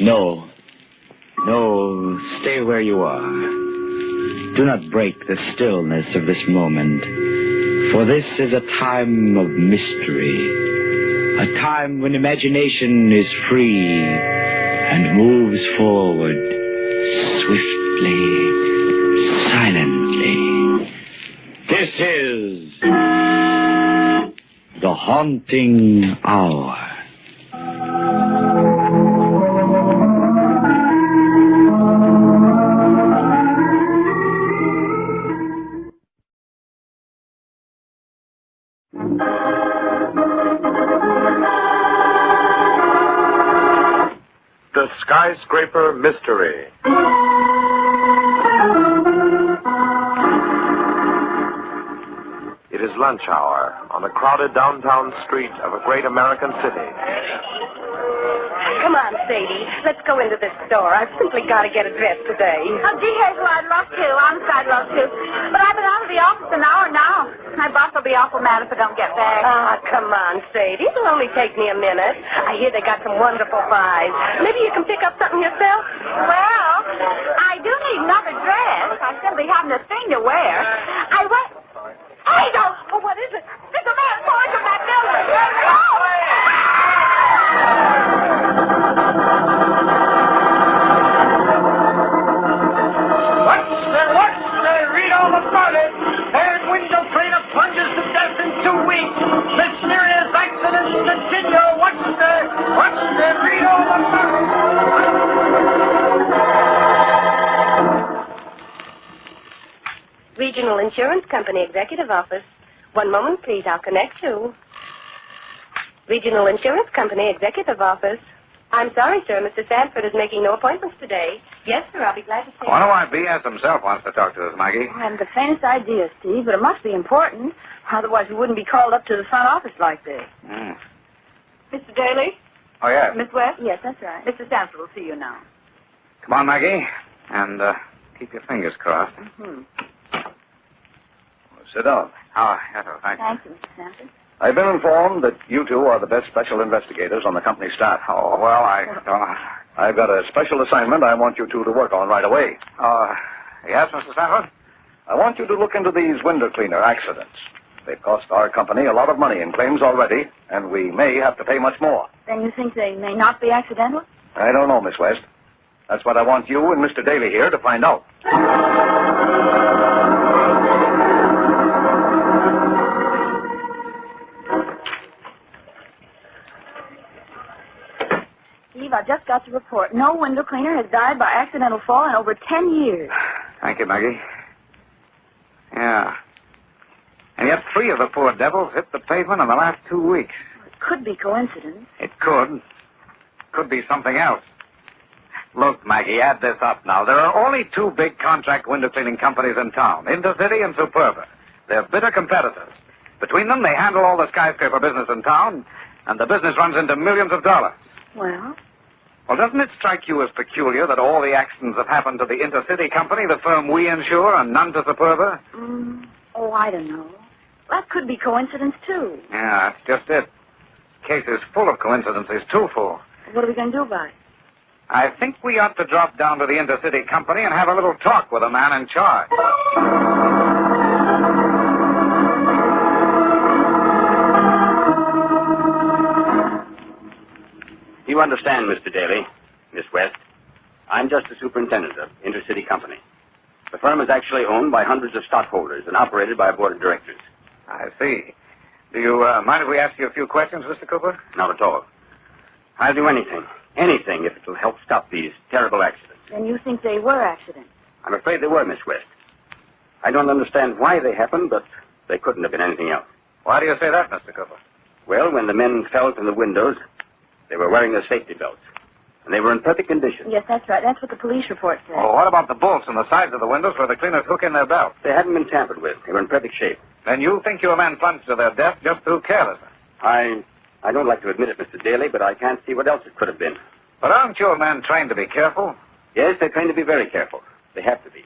No. No, stay where you are. Do not break the stillness of this moment, for this is a time of mystery, a time when imagination is free and moves forward swiftly, silently. This is the haunting hour. The Skyscraper Mystery. It is lunch hour on the crowded downtown street of a great American city. Come on, Sadie. Let's go into this store. I've simply got to get a dress today. Oh, gee, Hazel, I'd love to. Honest, I'd love to. But I've been out of the office an hour now. My boss will be awful mad if I don't get back. Ah, come on, Sadie. It'll only take me a minute. I hear they got some wonderful buys. Maybe you can pick up something yourself? Well, I do need another dress. I simply haven't a thing to wear. I went... Hey, don't... Oh, what is it? There's a man pouring from that building. What's there? Read all about it. Third window cleaner plunges to death in 2 weeks. Mysterious accidents continue. What's there? Read all about it. Regional Insurance Company Executive Office. One moment, please. I'll connect you. Regional Insurance Company Executive Office. I'm sorry, sir. Mr. Sanford is making no appointments today. Yes, sir. I'll be glad to see you. Wonder why B.S. himself wants to talk to us, Maggie. I haven't the faintest idea, Steve, but it must be important. Otherwise, we wouldn't be called up to the front office like this. Mr. Daly? Oh, yeah. Miss West? Yes, that's right. Mr. Sanford will see you now. Come on, Maggie. And keep your fingers crossed. Sit down. Oh, yes, sir. Thank you. Thank you, Mr. Sanford. I've been informed that you two are the best special investigators on the company staff. Oh, well, I don't... I've got a special assignment I want you two to work on right away. Yes, Mr. Sanford? I want you to look into these window cleaner accidents. They've cost our company a lot of money in claims already, and we may have to pay much more. Then you think they may not be accidental? I don't know, Miss West. That's what I want you and Mr. Daly here to find out. Steve, I just got the report. No window cleaner has died by accidental fall in over 10 years. Thank you, Maggie. Yeah. And yet 3 of the poor devils hit the pavement in the last 2 weeks. It could be coincidence. It could. Could be something else. Look, Maggie, add this up now. There are only 2 big contract window cleaning companies in town, Intercity and Superba. They're bitter competitors. Between them, they handle all the skyscraper business in town, and the business runs into millions of dollars. Well? Well, doesn't it strike you as peculiar that all the accidents have happened to the Intercity company, the firm we insure, and none to Superba? Oh, I don't know. That could be coincidence, too. Yeah, that's just it. The case is full of coincidences, too full. What are we going to do about it? I think we ought to drop down to the Intercity company and have a little talk with the man in charge. You understand, Mr. Daly, Miss West. I'm just the superintendent of Intercity Company. The firm is actually owned by hundreds of stockholders and operated by a board of directors. I see. Do you mind if we ask you a few questions, Mr. Cooper? Not at all. I'll do anything if it will help stop these terrible accidents. Then you think they were accidents? I'm afraid they were, Miss West. I don't understand why they happened, but they couldn't have been anything else. Why do you say that, Mr. Cooper? Well, when the men fell from the windows, they were wearing their safety belts, and they were in perfect condition. Yes, that's right. That's what the police report said. Oh, what about the bolts on the sides of the windows where the cleaners hook in their belts? They hadn't been tampered with. They were in perfect shape. Then you think your men plunged to their death just through carelessness? I don't like to admit it, Mr. Daly, but I can't see what else it could have been. But aren't your men trained to be careful? Yes, they're trained to be very careful. They have to be.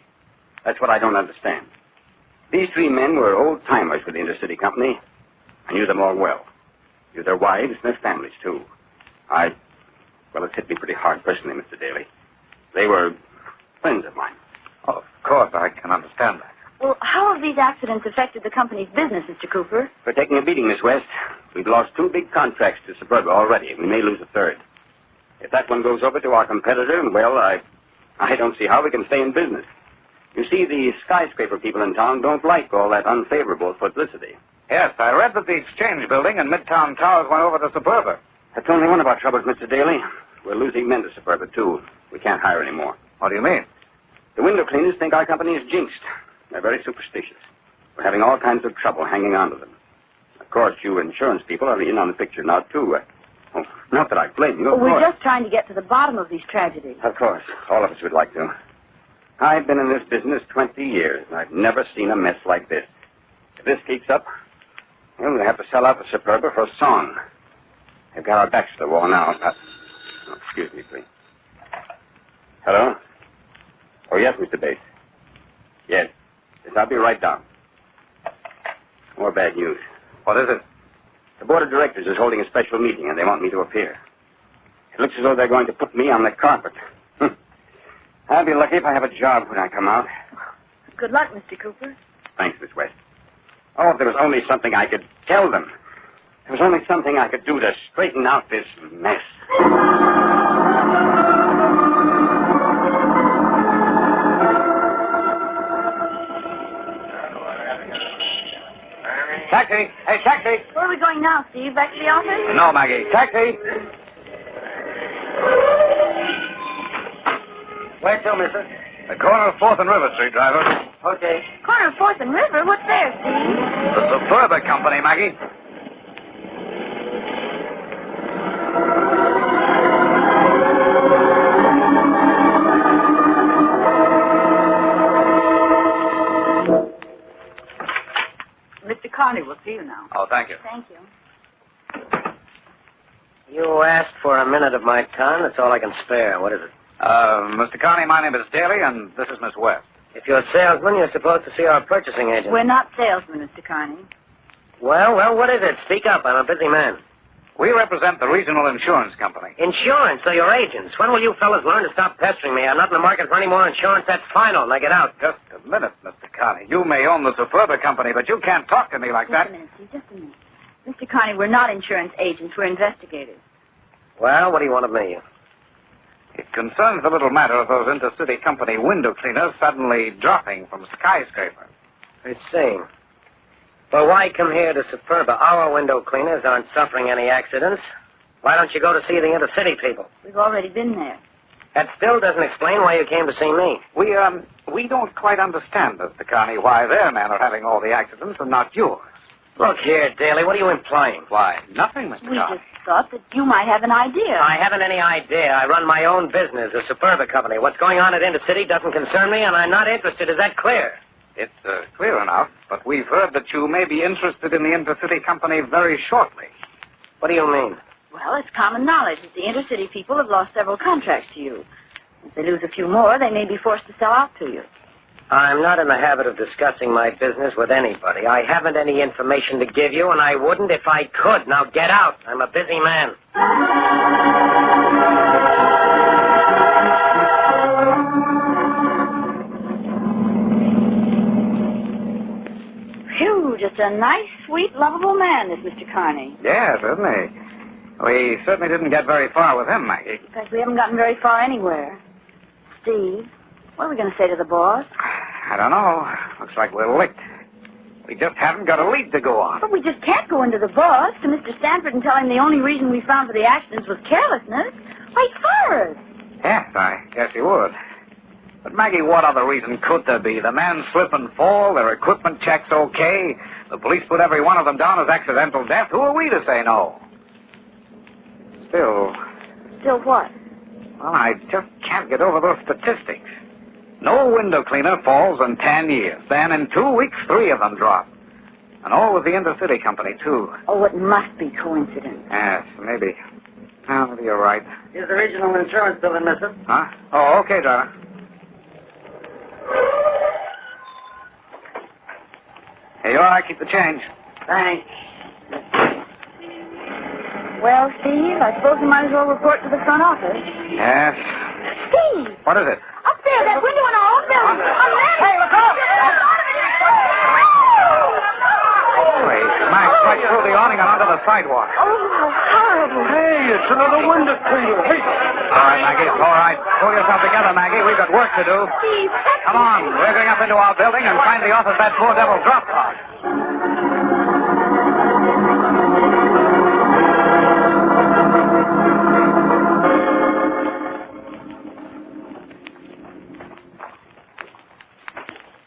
That's what I don't understand. These 3 men were old-timers with the Intercity Company. I knew them all well. Knew their wives and their families, too. Well, it's hit me pretty hard personally, Mr. Daly. They were friends of mine. Oh, of course, I can understand that. Well, how have these accidents affected the company's business, Mr. Cooper? We're taking a beating, Miss West. We've lost 2 big contracts to Suburba already. We may lose a 3rd. If that one goes over to our competitor, well, I don't see how we can stay in business. You see, the skyscraper people in town don't like all that unfavorable publicity. Yes, I read that the Exchange Building and Midtown Towers went over to Suburba. That's only one of our troubles, Mr. Daly. We're losing men to Suburba, too. We can't hire any more. What do you mean? The window cleaners think our company is jinxed. They're very superstitious. We're having all kinds of trouble hanging on to them. Of course, you insurance people are in on the picture now, too. Not that I blame you, of We're course. just trying to get to the bottom of these tragedies. Of course. All of us would like to. I've been in this business 20 years, and I've never seen a mess like this. If this keeps up, we'll have to sell out the Suburba for a song. They've got our backs to the wall now. Excuse me, please. Hello? Oh, yes, Mr. Bates. Yes. Yes, I'll be right down. More bad news. What is it? The board of directors is holding a special meeting, and they want me to appear. It looks as though they're going to put me on the carpet. I'll be lucky if I have a job when I come out. Good luck, Mr. Cooper. Thanks, Miss West. Oh, if there was only something I could tell them. There was only something I could do to straighten out this mess. Taxi! Hey, taxi! Where are we going now, Steve? Back to the office? No, Maggie. Taxi! Where to, mister? The corner of 4th and River Street, driver. Okay. Corner of 4th and River? What's there, Steve? The Suburba Company, Maggie. Mr. Carney will see you now. Oh, thank you. Thank you. You asked for a minute of my time. That's all I can spare. What is it? Mr. Carney, my name is Daly, and this is Miss West. If you're a salesman, you're supposed to see our purchasing agent. We're not salesmen, Mr. Carney. Well, what is it? Speak up. I'm a busy man. We represent the Regional Insurance Company. Insurance, so you're agents. When will you fellas learn to stop pestering me? I'm not in the market for any more insurance. That's final. Now get out. Just a minute, Mr. Carney. You may own the Suburba Company, but you can't talk to me like Just that. a minute, Steve. Just a minute. Mr. Carney, we're not insurance agents. We're investigators. Well, what do you want of me? It concerns the little matter of those intercity company window cleaners suddenly dropping from skyscrapers. I see. Well, why come here to Superba? Our window cleaners aren't suffering any accidents. Why don't you go to see the intercity people? We've already been there. That still doesn't explain why you came to see me. We don't quite understand, Mr. Carney, why their men are having all the accidents and not yours. Look here, Daly, what are you implying? Why, nothing, Mr. We Carney. just thought that you might have an idea. I haven't any idea. I run my own business, a Superba company. What's going on at Intercity doesn't concern me, and I'm not interested. Is that clear? It's clear enough, but we've heard that you may be interested in the intercity company very shortly. What do you mean? Well, it's common knowledge that the intercity people have lost several contracts to you. If they lose a few more, they may be forced to sell out to you. I'm not in the habit of discussing my business with anybody. I haven't any information to give you, and I wouldn't if I could. Now get out. I'm a busy man. Phew, just a nice, sweet, lovable man, this Mr. Carney. Yeah, certainly. We certainly didn't get very far with him, Maggie. In fact, we haven't gotten very far anywhere. Steve, what are we going to say to the boss? I don't know. Looks like we're licked. We just haven't got a lead to go on. But we just can't go into the boss, to Mr. Stanford, and tell him the only reason we found for the accidents was carelessness. Why, he'd fire us. Yes, I guess he would. But, Maggie, what other reason could there be? The men slip and fall, their equipment checks okay, the police put every one of them down as accidental death. Who are we to say no? Still, Still what? well, I just can't get over those statistics. No window cleaner falls in 10 years. Then in 2 weeks, 3 of them drop. And all with the intercity company, too. Oh, it must be coincidence. Yes, maybe. Well, maybe you're right. Here's the regional insurance building, mister. Huh? Oh, okay, driver. Here you are. Keep the change. Thanks. Well, Steve, I suppose we might as well report to the front office. Yes. Steve! What is it? Up there, that window in our old building. Hey, look out! Holy smack, right through the awning and onto the sidewalk. Oh, how horrible. Hey, it's another window cleaner. Hey. All right, Maggie, it's all right. Pull yourself together, Maggie. We've got work to do. Steve, Come on, we're going up into our building and find the office that poor devil dropped on.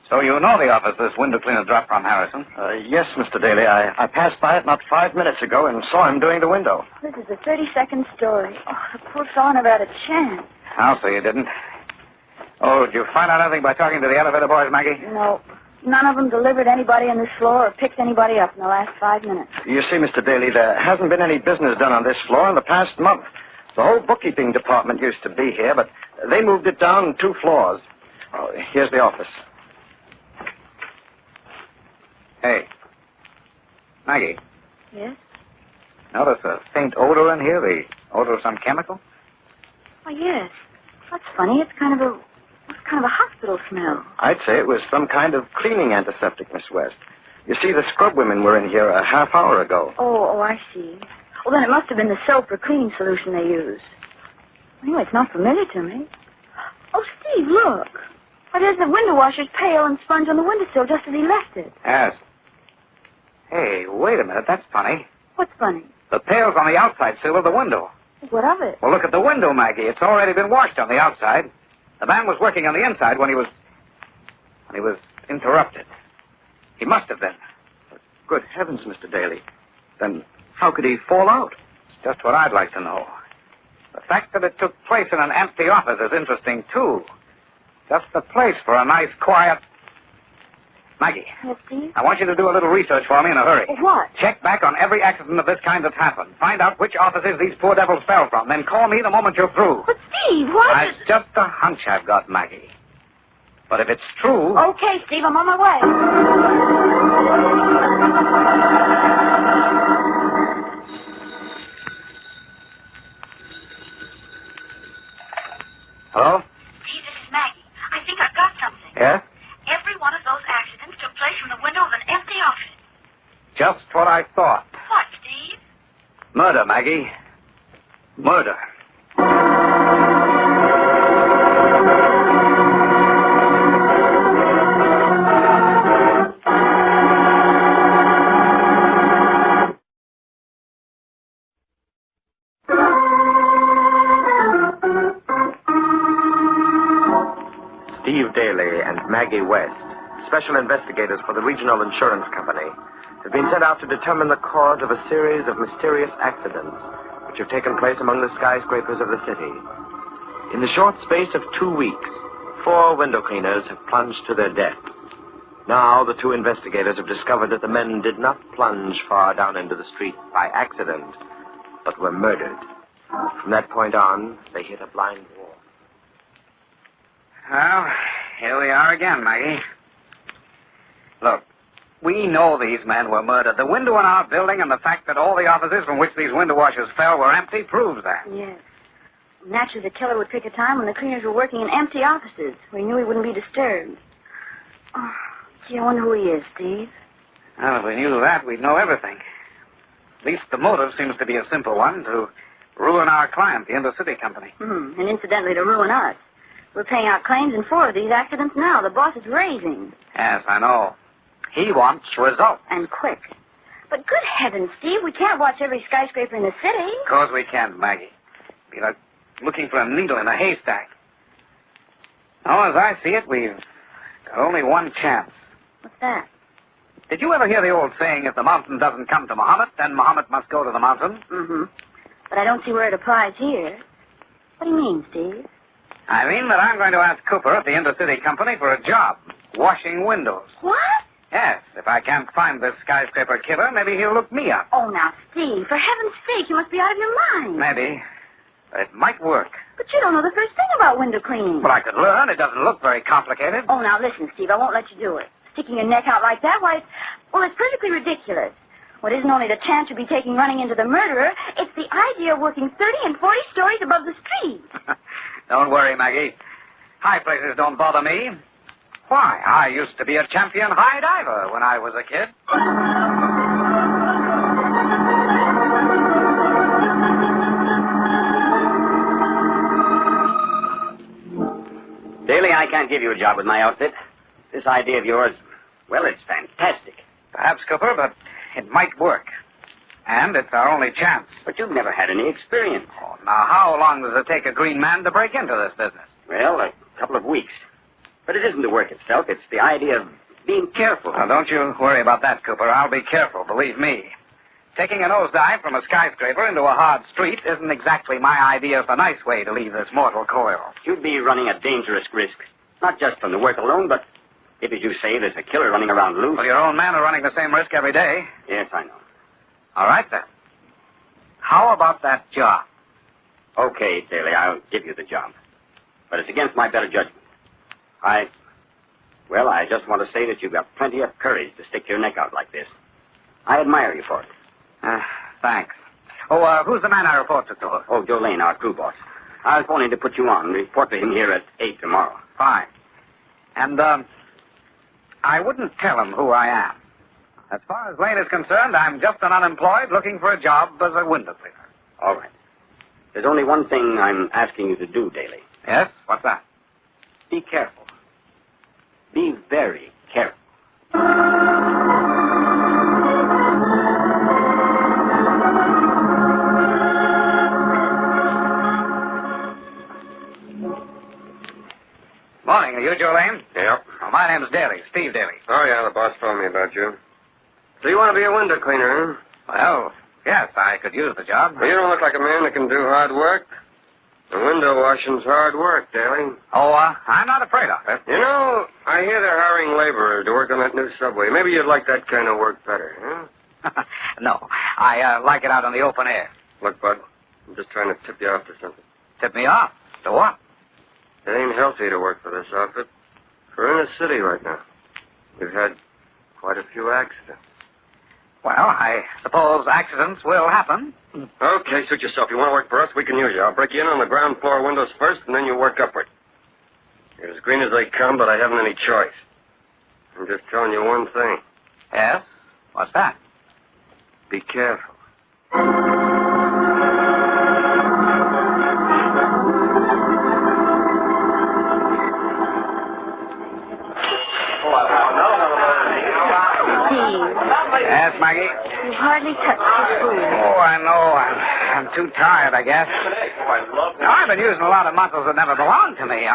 So you know the office this window cleaner dropped from, Harrison? Yes, Mr. Daly. I passed by it not 5 minutes ago and saw him doing the window. this is the 32nd story. Oh, the poor fellow never had a chance. I'll say you didn't. Oh, did you find out anything by talking to the elevator boys, Maggie? No, none of them delivered anybody on this floor or picked anybody up in the last 5 minutes. You see, Mr. Daly, there hasn't been any business done on this floor in the past month. The whole bookkeeping department used to be here, but they moved it down 2 floors. Oh, here's the office. Hey. Maggie, Yes? notice a faint odor in here? The odor of some chemical? Oh, yes. That's funny. It's kind of a hospital smell. I'd say it was some kind of cleaning antiseptic, Miss West. You see, the scrub women were in here a half hour ago. Oh, I see. Well, then it must have been the soap or cleaning solution they used. Anyway, it's not familiar to me. Oh, Steve, look. Why, there's the window washer's pail and sponge on the windowsill just as he left it. Yes. Hey, wait a minute. That's funny. What's funny? The pail's on the outside sill of the window. What of it? Well, look at the window, Maggie. It's already been washed on the outside. The man was working on the inside when he was interrupted. He must have been. Good heavens, Mr. Daly. Then how could he fall out? It's just what I'd like to know. The fact that it took place in an empty office is interesting, too. Just the place for a nice, quiet... Maggie, Yes, Steve? I want you to do a little research for me in a hurry. What? Check back on every accident of this kind that's happened. Find out which offices these poor devils fell from. Then call me the moment you're through. But, Steve, what? It's just a hunch I've got, Maggie. But if it's true... Okay, Steve, I'm on my way. Hello? Steve, this is Maggie. I think I've got something. Yes? Every one of those accidents took place from the window of an empty office. Just what I thought. What, Steve? Murder, Maggie. Murder. Steve Daly and Maggie West, special investigators for the Regional Insurance Company, have been sent out to determine the cause of a series of mysterious accidents which have taken place among the skyscrapers of the city. In the short space of 2 weeks, 4 window cleaners have plunged to their death. Now the 2 investigators have discovered that the men did not plunge far down into the street by accident, but were murdered. From that point on, they hit a blind wall. Well, here we are again, Maggie. Look, we know these men were murdered. The window in our building and the fact that all the offices from which these window washers fell were empty proves that. Yes. Naturally, the killer would pick a time when the cleaners were working in empty offices, where he knew he wouldn't be disturbed. Oh, gee, I wonder who he is, Steve. Well, if we knew that, we'd know everything. At least the motive seems to be a simple one, to ruin our client, the Intercity Company. And incidentally, to ruin us. We're paying out claims in 4 of these accidents now. The boss is raising. Yes, I know. He wants results. And quick. But good heavens, Steve, we can't watch every skyscraper in the city. Of course we can't, Maggie. It'd be like looking for a needle in a haystack. Now, as I see it, we've got only one chance. What's that? Did you ever hear the old saying, if the mountain doesn't come to Muhammad, then Muhammad must go to the mountain? Mm-hmm. But I don't see where it applies here. What do you mean, Steve? I mean that I'm going to ask Cooper at the Intercity Company for a job, washing windows. What? Yes, if I can't find this skyscraper killer, maybe he'll look me up. Oh, now, Steve, for heaven's sake, you must be out of your mind. Maybe. But it might work. But you don't know the first thing about window cleaning. Well, I could learn. It doesn't look very complicated. Oh, now, listen, Steve, I won't let you do it. Sticking your neck out like that, why, it's perfectly ridiculous. What isn't only the chance you'll be taking running into the murderer, it's the idea of working 30 and 40 stories above the street. Don't worry, Maggie. High places don't bother me. Why, I used to be a champion high diver when I was a kid. Daly, I can't give you a job with my outfit. This idea of yours, well, it's fantastic. Perhaps, Cooper, but it might work. And it's our only chance. But you've never had any experience. Oh, now, how long does it take a green man to break into this business? Well, a couple of weeks. But it isn't the work itself. It's the idea of being careful. Now, don't you worry about that, Cooper. I'll be careful, believe me. Taking a nosedive from a skyscraper into a hard street isn't exactly my idea of a nice way to leave this mortal coil. You'd be running a dangerous risk. Not just from the work alone, but if, as you say, there's a killer running around loose. Well, your own men are running the same risk every day. Yes, I know. All right, then. How about that job? Okay, Daly, I'll give you the job. But it's against my better judgment. I just want to say that you've got plenty of courage to stick your neck out like this. I admire you for it. Thanks. Oh, who's the man I report to? Oh, Joe Lane, our crew boss. I was wanting to put you on and report to him here at 8 tomorrow. Fine. And, I wouldn't tell him who I am. As far as Lane is concerned, I'm just an unemployed looking for a job as a window cleaner. All right. There's only one thing I'm asking you to do, Daly. Yes? What's that? Be careful. Be very careful. Morning. Are you Joe Lane? Yep. Oh, my name's Daly, Steve Daly. Oh, yeah, the boss told me about you. So you want to be a window cleaner, huh? Well, yes, I could use the job. Well, you don't look like a man that can do hard work. The window washing's hard work, Daly. Oh, I'm not afraid of it. You know, I hear they're hiring laborers to work on that new subway. Maybe you'd like that kind of work better, huh? No, I like it out in the open air. Look, Bud, I'm just trying to tip you off to something. Tip me off? To what? It ain't healthy to work for this outfit. We're in a city right now. We've had quite a few accidents. Well, I suppose accidents will happen. Okay, suit yourself. You want to work for us, we can use you. I'll break you in on the ground floor windows first, and then you work upward. You're as green as they come, but I haven't any choice. I'm just telling you one thing. Yes? What's that? Be careful. Yes, Maggie? You hardly touched your food. Oh, I know. I'm too tired, I guess. Now, I've been using a lot of muscles that never belonged to me.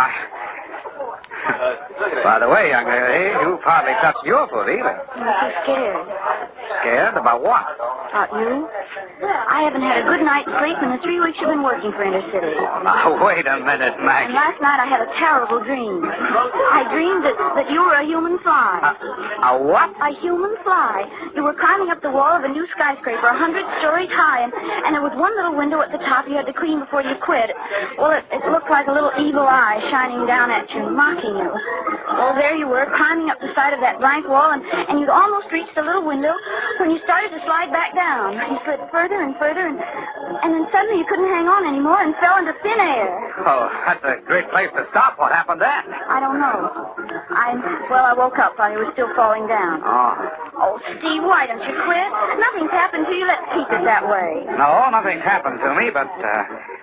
By the way, young lady, you've hardly touched your foot either. I'm so scared. Scared? About what? About you? I haven't had a good night's sleep in the 3 weeks you've been working for Intercity. Now, wait a minute, And Maggie. last night I had a terrible dream. I dreamed that you were a human fly. A what? A human fly. You were climbing up the wall of a new skyscraper 100 stories high, and there was one little window at the top you had to clean before you quit. Well, it looked like a little evil eye shining down at you, mocking you. Well, there you were, climbing up the side of that blank wall, and you'd almost reached the little window when you started to slide back down. You slid further and further, and then suddenly you couldn't hang on anymore and fell into thin air. Oh, that's a great place to stop. What happened then? I don't know. I woke up while you were still falling down. Oh, Steve, why don't you quit? Nothing's happened to you. Let's keep it that way. No, nothing's happened to me, but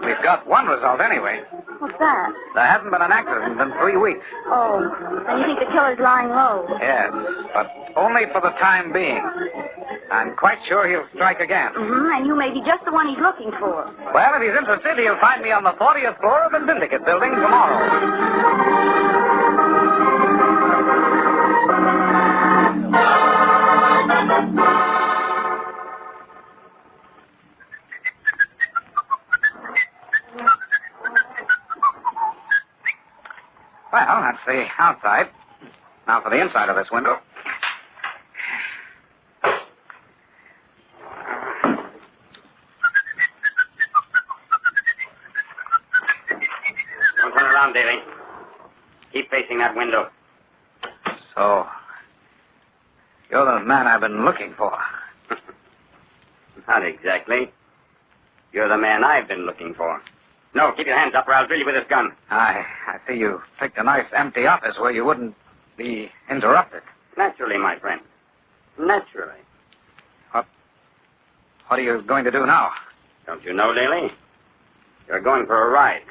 we've got one result anyway. What's that? There hasn't been an accident in 3 weeks. Oh, then you think the killer's lying low? Yes, but only for the time being. I'm quite sure he'll strike again. Mm-hmm, and you may be just the one he's looking for. Well, if he's interested, he'll find me on the 40th floor of the Syndicate building tomorrow. Well, that's the outside. Now for the inside of this window. Don't turn around, Daly. Keep facing that window. So, you're the man I've been looking for. Not exactly. You're the man I've been looking for. No, keep your hands up or I'll drill you with this gun. I see you picked a nice empty office where you wouldn't be interrupted. Naturally, my friend. Naturally. What are you going to do now? Don't you know, Daly? You're going for a ride.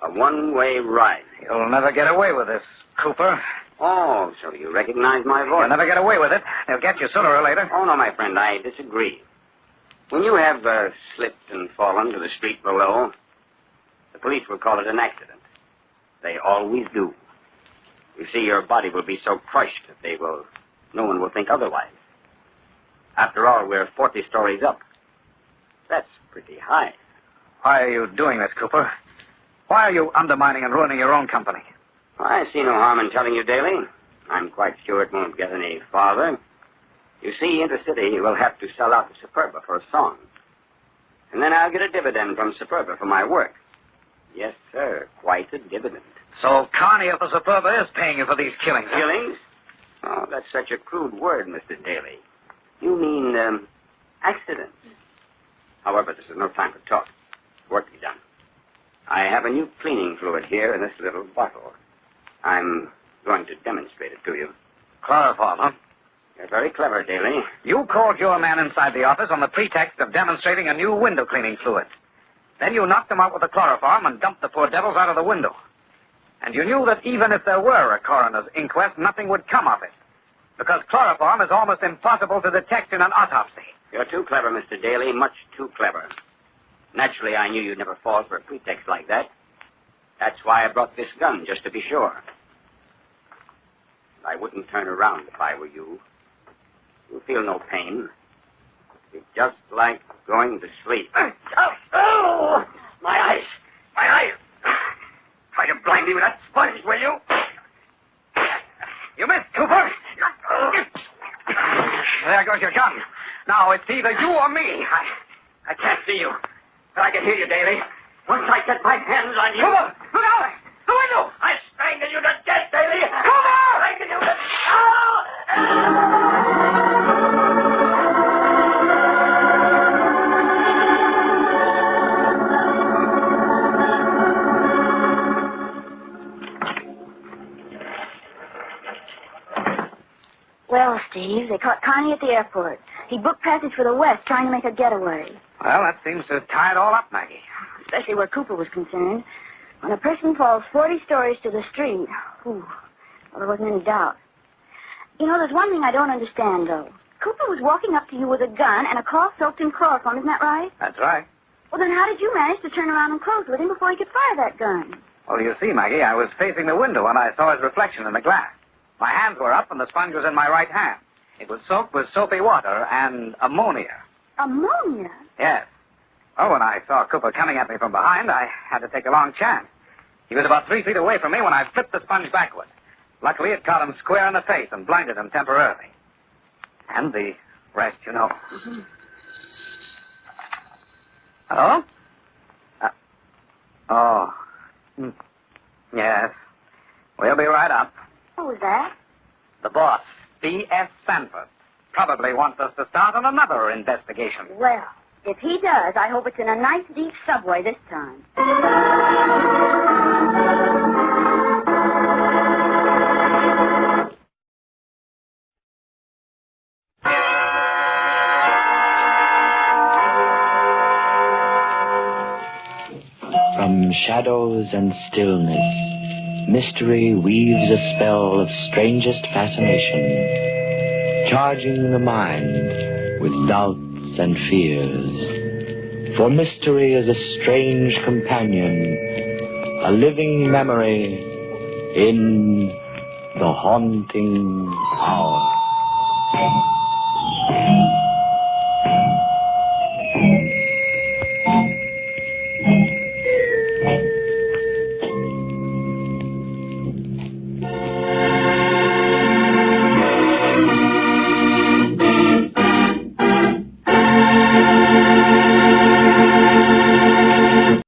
A one-way ride. You'll never get away with this, Cooper. Oh, so you recognize my voice? You'll never get away with it. They'll get you sooner or later. Oh, no, my friend, I disagree. When you have slipped and fallen to the street below, the police will call it an accident. They always do. You see, your body will be so crushed that no one will think otherwise. After all, we're 40 stories up. That's pretty high. Why are you doing this, Cooper? Why are you undermining and ruining your own company? I see no harm in telling you, Daly. I'm quite sure it won't get any farther. You see, Intercity will have to sell out the Superba for a song. And then I'll get a dividend from Superba for my work. Yes, sir, quite a dividend. So Connie of the Superba is paying you for these killings, huh? Killings? Oh, that's such a crude word, Mr. Daly. You mean, accidents. However, this is no time for talk. Work to be done. I have a new cleaning fluid here in this little bottle. I'm going to demonstrate it to you. Chloroform, huh? You're very clever, Daly. You called your man inside the office on the pretext of demonstrating a new window cleaning fluid. Then you knocked him out with the chloroform and dumped the poor devils out of the window. And you knew that even if there were a coroner's inquest, nothing would come of it. Because chloroform is almost impossible to detect in an autopsy. You're too clever, Mr. Daly, much too clever. Naturally, I knew you'd never fall for a pretext like that. That's why I brought this gun, just to be sure. I wouldn't turn around if I were you. You feel no pain. It's just like going to sleep. Oh! My eyes! My eyes! Try to blind me with that sponge, will you? You missed, Cooper! There goes your gun. Now, it's either you or me. I can't see you, but I can hear you, Daly. Once I get my hands on you... Cooper! Look out! The window! I strangle you to death, Daly! Cooper! Strangle you to... Well, Steve, they caught Connie at the airport. He booked passage for the West, trying to make a getaway. Well, that seems to tie it all up, Maggie. Especially where Cooper was concerned. When a person falls 40 stories to the street, well, there wasn't any doubt. You know, there's one thing I don't understand, though. Cooper was walking up to you with a gun and a cloth soaked in chloroform, isn't that right? That's right. Well, then how did you manage to turn around and close with him before he could fire that gun? Well, you see, Maggie, I was facing the window and I saw his reflection in the glass. My hands were up and the sponge was in my right hand. It was soaked with soapy water and ammonia. Ammonia? Yes. Well, when I saw Cooper coming at me from behind, I had to take a long chance. He was about 3 feet away from me when I flipped the sponge backward. Luckily, it caught him square in the face and blinded him temporarily. And the rest, you know. Mm-hmm. Hello? Oh. Yes. We'll be right up. What was that? The boss, B.S. Sanford, probably wants us to start on another investigation. Well, if he does, I hope it's in a nice deep subway this time. From shadows and stillness, mystery weaves a spell of strangest fascination, charging the mind with doubts and fears. For mystery is a strange companion, a living memory in the haunting hour.